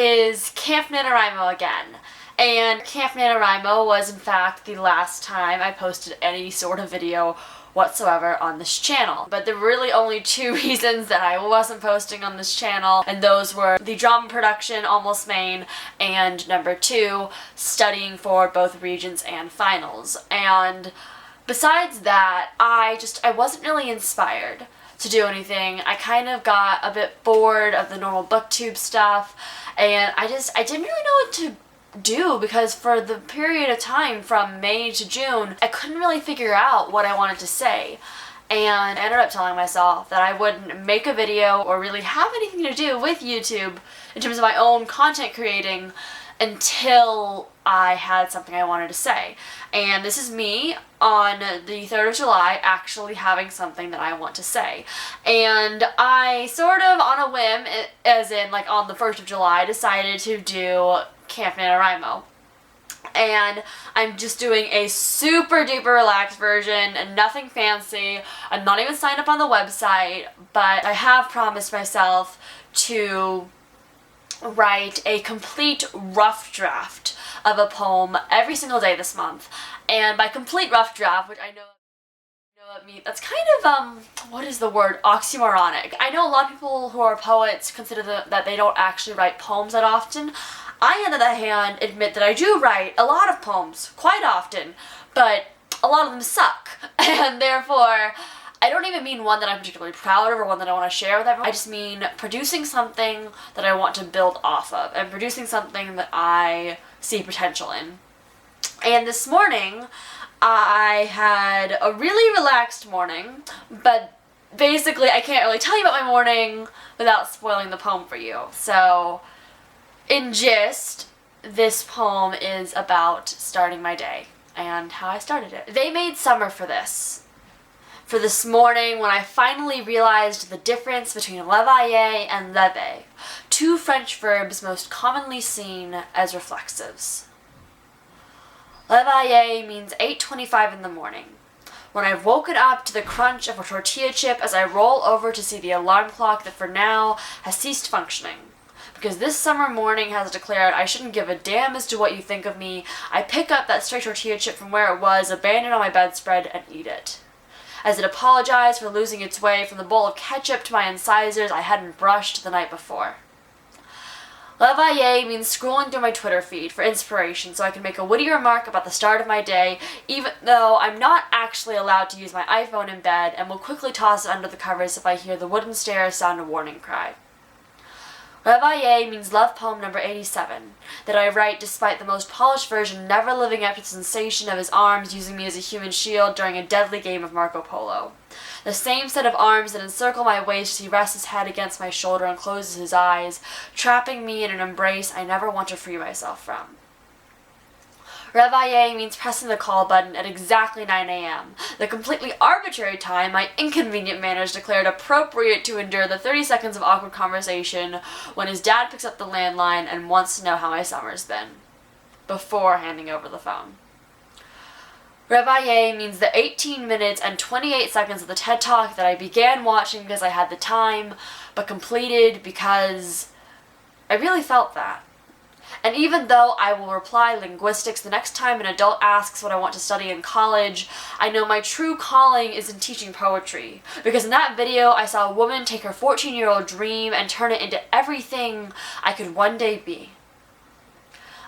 is Camp NaNoWriMo again. And Camp NaNoWriMo was in fact the last time I posted any sort of video whatsoever on this channel. But there were really only two reasons that I wasn't posting on this channel, and those were the drama production, Almost Maine, and number two, studying for both Regents and finals. And besides that, I wasn't really inspired to do anything. I kind of got a bit bored of the normal booktube stuff, and I didn't really know what to do, because for the period of time from May to June, I couldn't really figure out what I wanted to say. And I ended up telling myself that I wouldn't make a video or really have anything to do with YouTube in terms of my own content creating until I had something I wanted to say. And this is me on the 3rd of July actually having something that I want to say. And I sort of on a whim, as in like on the 1st of July, decided to do Camp NaNoWriMo. And I'm just doing a super duper relaxed version and nothing fancy. I'm not even signed up on the website, but I have promised myself to write a complete rough draft of a poem every single day this month. And by complete rough draft, which I know what I mean, that's kind of, what is the word, oxymoronic. I know a lot of people who are poets consider that they don't actually write poems that often. I, on the other hand, admit that I do write a lot of poems, quite often, but a lot of them suck. And therefore, I don't even mean one that I'm particularly proud of or one that I want to share with everyone. I just mean producing something that I want to build off of, and producing something that I see potential in. And this morning, I had a really relaxed morning, but basically I can't really tell you about my morning without spoiling the poem for you. So, in gist, this poem is about starting my day and how I started it. They made summer for this. For this morning when I finally realized the difference between Reveiller and lever, two French verbs most commonly seen as reflexives. Reveiller means 8:25 in the morning, when I've woken up to the crunch of a tortilla chip as I roll over to see the alarm clock that for now has ceased functioning. Because this summer morning has declared I shouldn't give a damn as to what you think of me, I pick up that stray tortilla chip from where it was abandoned on my bedspread and eat it. As it apologized for losing its way from the bowl of ketchup to my incisors I hadn't brushed the night before. Reveiller means scrolling through my Twitter feed for inspiration so I can make a witty remark about the start of my day, even though I'm not actually allowed to use my iPhone in bed and will quickly toss it under the covers if I hear the wooden stairs sound a warning cry. Reveiller means love poem number 87, that I write despite the most polished version never living up to the sensation of his arms using me as a human shield during a deadly game of Marco Polo. The same set of arms that encircle my waist as he rests his head against my shoulder and closes his eyes, trapping me in an embrace I never want to free myself from. Reveiller means pressing the call button at exactly 9 a.m., the completely arbitrary time my inconvenient manners declared appropriate to endure the 30 seconds of awkward conversation when his dad picks up the landline and wants to know how my summer's been, before handing over the phone. Reveiller means the 18 minutes and 28 seconds of the TED Talk that I began watching because I had the time, but completed because I really felt that. And even though I will reply linguistics the next time an adult asks what I want to study in college, I know my true calling is in teaching poetry. Because in that video, I saw a woman take her 14-year-old dream and turn it into everything I could one day be.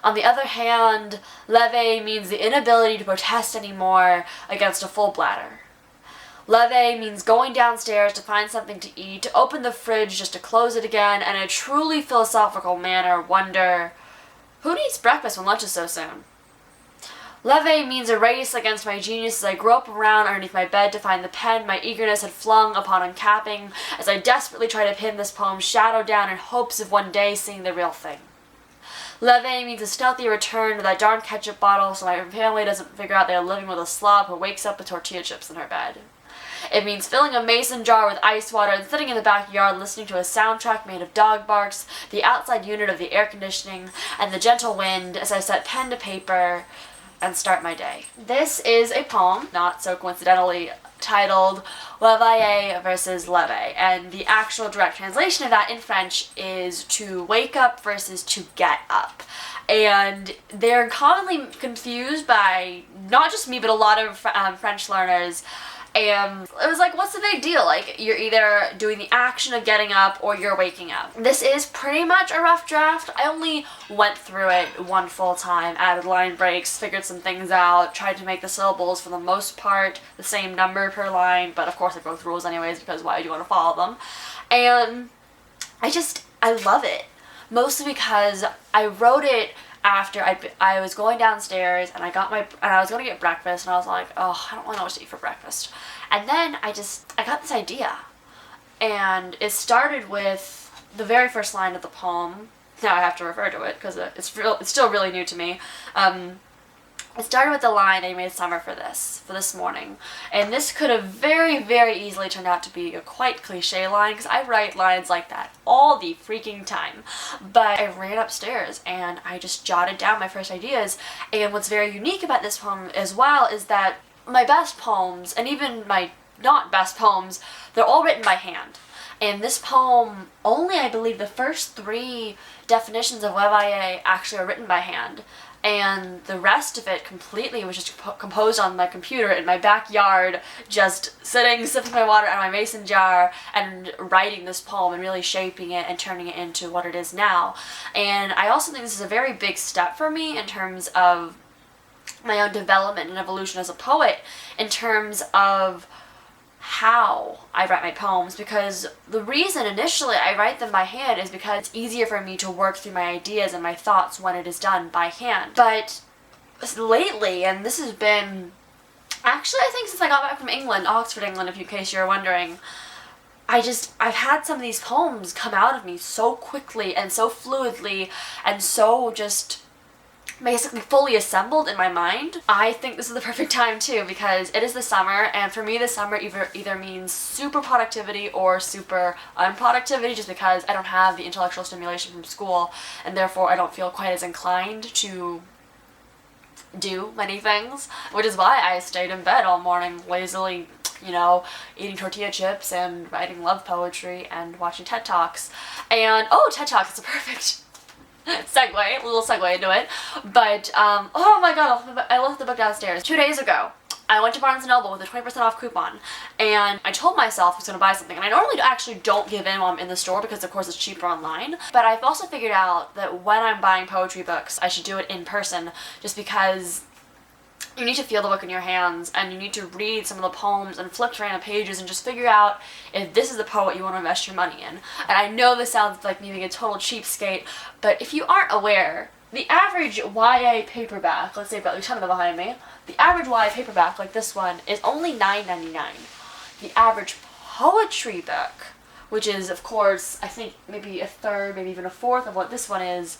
On the other hand, lever means the inability to protest anymore against a full bladder. Lever means going downstairs to find something to eat, to open the fridge just to close it again, and in a truly philosophical manner wonder, who needs breakfast when lunch is so soon? Lever means a race against my genius as I grope around underneath my bed to find the pen my eagerness had flung upon uncapping, as I desperately try to pin this poem's shadow down in hopes of one day seeing the real thing. Lever means a stealthy return to that darn ketchup bottle so my family doesn't figure out they're living with a slob who wakes up with tortilla chips in her bed. It means filling a mason jar with ice water and sitting in the backyard listening to a soundtrack made of dog barks, the outside unit of the air conditioning, and the gentle wind as I set pen to paper and start my day. This is a poem, not so coincidentally, titled Reveiller versus Lever, and the actual direct translation of that in French is to wake up versus to get up. And they're commonly confused by not just me, but a lot of French learners. And it was like, what's the big deal? Like, you're either doing the action of getting up or you're waking up. This is pretty much a rough draft. I only went through it one full time, added line breaks, figured some things out, tried to make the syllables for the most part the same number per line, but of course I broke the rules anyways, because why would you want to follow them? And I love it. Mostly because I wrote it after I was going downstairs and I was going to get breakfast, and I was like, oh, I don't really know what to eat for breakfast. And then I got this idea, and it started with the very first line of the poem. Now I have to refer to it because it's still really new to me. It started with the line, "I made summer for this morning." And this could have very, very easily turned out to be a quite cliche line, because I write lines like that all the freaking time. But I ran upstairs and I just jotted down my first ideas. And what's very unique about this poem as well is that my best poems, and even my not best poems, they're all written by hand. And this poem, only I believe the first 3 definitions of Reveiller actually are written by hand. And the rest of it completely was just composed on my computer in my backyard, just sitting, sipping my water out of my mason jar, and writing this poem and really shaping it and turning it into what it is now. And I also think this is a very big step for me in terms of my own development and evolution as a poet, in terms of how I write my poems, because the reason initially I write them by hand is because it's easier for me to work through my ideas and my thoughts when it is done by hand. But lately, and this has been actually I think since I got back from England, Oxford, England, in case you're wondering, I've had some of these poems come out of me so quickly and so fluidly and so just basically fully assembled in my mind. I think this is the perfect time too, because it is the summer, and for me the summer either means super productivity or super unproductivity, just because I don't have the intellectual stimulation from school, and therefore I don't feel quite as inclined to do many things, which is why I stayed in bed all morning lazily, eating tortilla chips and writing love poetry and watching TED Talks. And TED Talks is a perfect little segue into it. But oh my god, I left the book downstairs. 2 days ago, I went to Barnes & Noble with a 20% off coupon, and I told myself I was going to buy something. And I normally actually don't give in while I'm in the store, because of course it's cheaper online. But I've also figured out that when I'm buying poetry books, I should do it in person, just because you need to feel the book in your hands, and you need to read some of the poems and flip through the pages and just figure out if this is the poet you want to invest your money in. And I know this sounds like me being a total cheapskate, but if you aren't aware, the average YA paperback, let's say about the ton of them behind me, the average YA paperback like this one is only $9.99. The average poetry book, which is of course I think maybe a third, maybe even a fourth of what this one is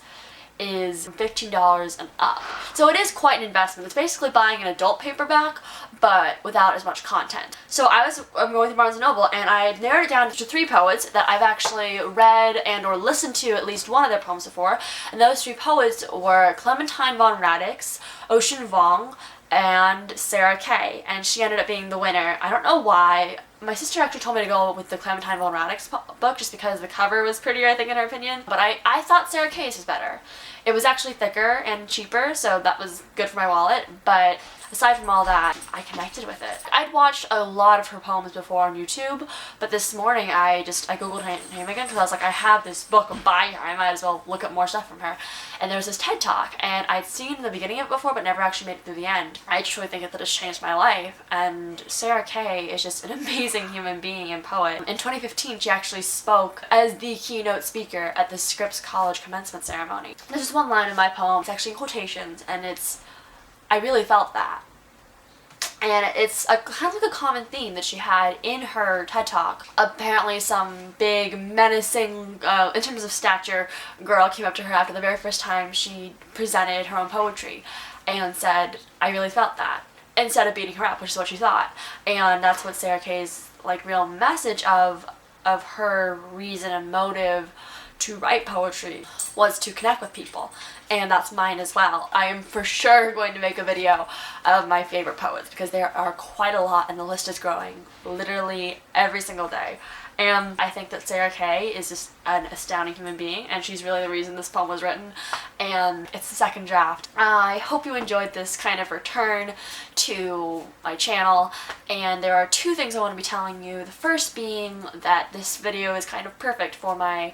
$15 and up. So it is quite an investment. It's basically buying an adult paperback, but without as much content. So I'm going to Barnes & Noble, and I narrowed it down to 3 poets that I've actually read and or listened to at least one of their poems before, and those 3 poets were Clementine von Radix, Ocean Vuong, and Sarah Kay, and she ended up being the winner. I don't know why. My sister actually told me to go with the Clementine von Radix book just because the cover was prettier, I think, in her opinion. But I thought Sarah Kay's was better. It was actually thicker and cheaper, so that was good for my wallet. But aside from all that, I connected with it. I'd watched a lot of her poems before on YouTube, but this morning I googled her name again, because I was like, I have this book by her, I might as well look up more stuff from her. And there was this TED Talk, and I'd seen the beginning of it before, but never actually made it through the end. I truly think that it's changed my life, and Sarah Kay is just an amazing human being and poet. In 2015, she actually spoke as the keynote speaker at the Scripps College commencement ceremony. There's just one line in my poem, it's actually in quotations, and I really felt that. And it's kind of like a common theme that she had in her TED Talk. Apparently some big, menacing, in terms of stature, girl came up to her after the very first time she presented her own poetry and said, I really felt that, instead of beating her up, which is what she thought. And that's what Sarah Kay's real message of her reason and motive to write poetry was to connect with people, and that's mine as well. I am for sure going to make a video of my favorite poets because there are quite a lot and the list is growing literally every single day. And I think that Sarah Kay is just an astounding human being, and she's really the reason this poem was written, and it's the second draft. I hope you enjoyed this kind of return to my channel, and there are two things I want to be telling you. The first being that this video is kind of perfect for my,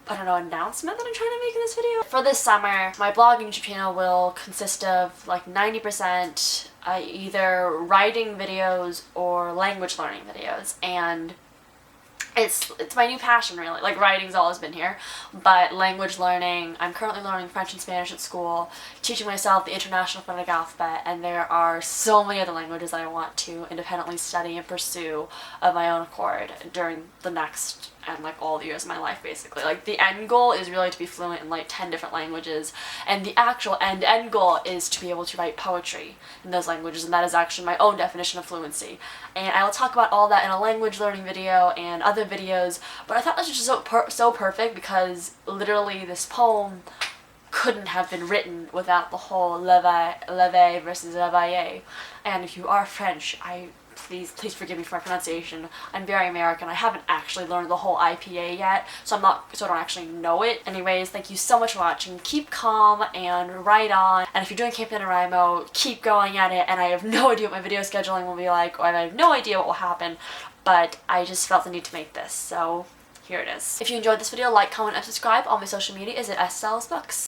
I don't know, announcement that I'm trying to make in this video. For this summer, my blog and YouTube channel will consist of like 90% either writing videos or language learning videos, and it's my new passion really. Like writing's always been here, but language learning, I'm currently learning French and Spanish at school, teaching myself the International Phonetic Alphabet, and there are so many other languages I want to independently study and pursue of my own accord during the next and like all the years of my life basically. Like the end goal is really to be fluent in like 10 different languages, and the actual end goal is to be able to write poetry in those languages, and that is actually my own definition of fluency. And I will talk about all that in a language learning video and other videos, but I thought this was just so perfect because literally this poem couldn't have been written without the whole lever versus reveiller. And if you are French, please forgive me for my pronunciation. I'm very American. I haven't actually learned the whole IPA yet, so I don't actually know it. Anyways, thank you so much for watching. Keep calm and write on. And if you're doing Camp NaNoWriMo, keep going at it. And I have no idea what my video scheduling will be like, or I have no idea what will happen, but I just felt the need to make this, so here it is. If you enjoyed this video, like, comment, and subscribe. All my social media is at SSellsBooks.